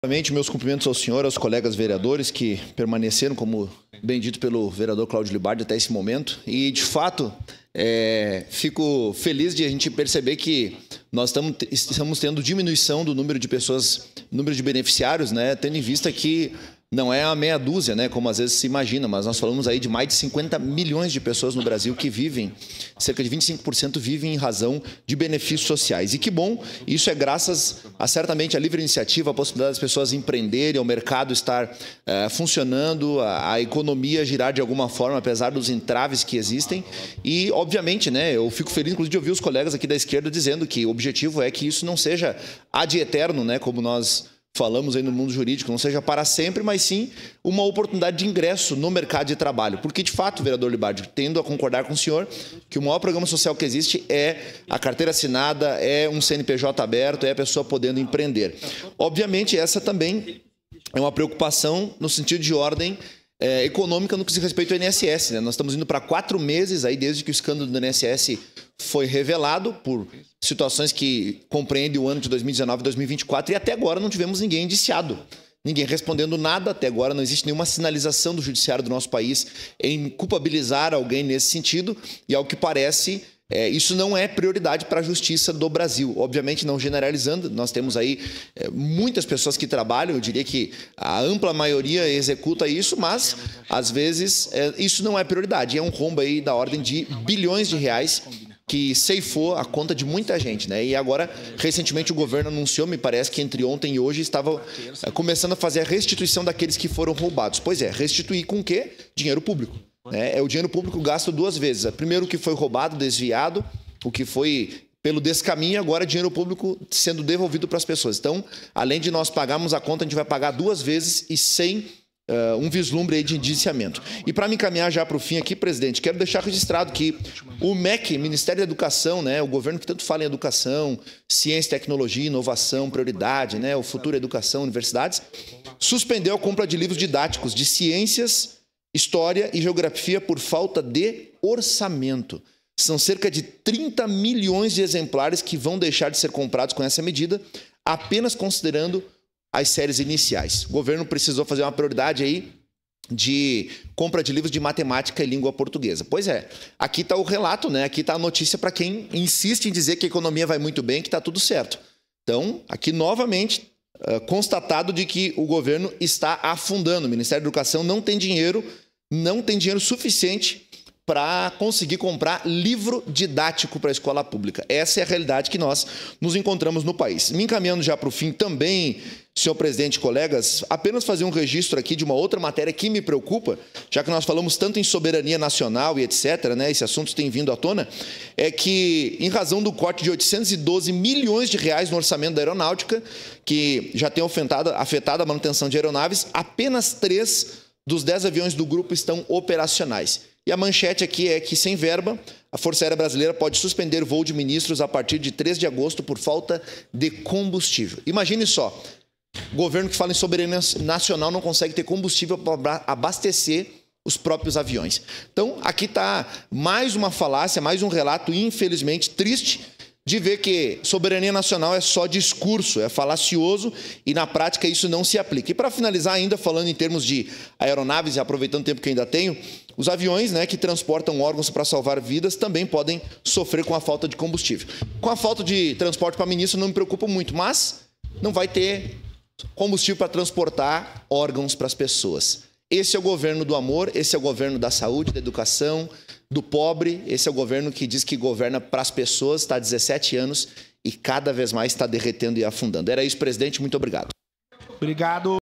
Novamente, meus cumprimentos ao senhor, aos colegas vereadores que permaneceram, como bem dito pelo vereador Cláudio Libardi, até esse momento. E, de fato, fico feliz de a gente perceber que nós estamos tendo diminuição do número de pessoas, número de beneficiários, né, tendo em vista que não é a meia dúzia, né, como às vezes se imagina, mas nós falamos aí de mais de 50 milhões de pessoas no Brasil que vivem, cerca de 25% vivem em razão de benefícios sociais. E que bom, isso é graças a certamente a livre iniciativa, a possibilidade das pessoas empreenderem, o mercado estar funcionando, a economia girar de alguma forma, apesar dos entraves que existem. E, obviamente, né, eu fico feliz, inclusive, de ouvir os colegas aqui da esquerda dizendo que o objetivo é que isso não seja ad eterno, né, como nós falamos aí no mundo jurídico, não seja para sempre, mas sim uma oportunidade de ingresso no mercado de trabalho. Porque, de fato, vereador Libardi, tendo a concordar com o senhor que o maior programa social que existe é a carteira assinada, é um CNPJ aberto, é a pessoa podendo empreender. Obviamente, essa também é uma preocupação no sentido de ordem econômica no que diz respeito ao INSS, né? Nós estamos indo para 4 meses aí desde que o escândalo do INSS foi revelado por situações que compreendem o ano de 2019 e 2024 e até agora não tivemos ninguém indiciado, ninguém respondendo nada. Até agora não existe nenhuma sinalização do judiciário do nosso país em culpabilizar alguém nesse sentido e, ao que parece, isso não é prioridade para a justiça do Brasil. Obviamente, não generalizando, nós temos aí muitas pessoas que trabalham, eu diria que a ampla maioria executa isso, mas, às vezes, isso não é prioridade. É um rombo aí da ordem de bilhões de reais que ceifou a conta de muita gente, né? E agora, recentemente, o governo anunciou, me parece que entre ontem e hoje, estava começando a fazer a restituição daqueles que foram roubados. Pois é, restituir com o quê? Dinheiro público. É o dinheiro público gasto 2 vezes. Primeiro o que foi roubado, desviado, o que foi pelo descaminho, agora dinheiro público sendo devolvido para as pessoas. Então, além de nós pagarmos a conta, a gente vai pagar 2 vezes e sem um vislumbre aí de indiciamento. E para me encaminhar já para o fim aqui, presidente, quero deixar registrado que o MEC, Ministério da Educação, né, o governo que tanto fala em educação, ciência, tecnologia, inovação, prioridade, né, o futuro educação, universidades, suspendeu a compra de livros didáticos de ciências, História e Geografia por falta de orçamento. São cerca de 30 milhões de exemplares que vão deixar de ser comprados com essa medida, apenas considerando as séries iniciais. O governo precisou fazer uma prioridade aí de compra de livros de matemática e língua portuguesa. Pois é, aqui está o relato, né? Aqui está a notícia para quem insiste em dizer que a economia vai muito bem, que está tudo certo. Então, aqui novamente constatado de que o governo está afundando. O Ministério da Educação não tem dinheiro suficiente para conseguir comprar livro didático para a escola pública. Essa é a realidade que nós nos encontramos no país. Me encaminhando já para o fim também, senhor presidente e colegas, apenas fazer um registro aqui de uma outra matéria que me preocupa, já que nós falamos tanto em soberania nacional e etc., né, esse assunto tem vindo à tona, é que, em razão do corte de 812 milhões de reais no orçamento da aeronáutica, que já tem afetado a manutenção de aeronaves, apenas 3 dos 10 aviões do grupo estão operacionais. E a manchete aqui é que, sem verba, a Força Aérea Brasileira pode suspender voo de ministros a partir de 3 de agosto por falta de combustível. Imagine só, o governo que fala em soberania nacional não consegue ter combustível para abastecer os próprios aviões. Então, aqui está mais uma falácia, mais um relato, infelizmente, triste, de ver que soberania nacional é só discurso, é falacioso e, na prática, isso não se aplica. E, para finalizar ainda, falando em termos de aeronaves, e aproveitando o tempo que ainda tenho, os aviões, né, que transportam órgãos para salvar vidas também podem sofrer com a falta de combustível. Com a falta de transporte para ministro não me preocupa muito, mas não vai ter combustível para transportar órgãos para as pessoas. Esse é o governo do amor, esse é o governo da saúde, da educação, do pobre, esse é o governo que diz que governa para as pessoas, está há 17 anos e cada vez mais está derretendo e afundando. Era isso, presidente, muito obrigado. Obrigado.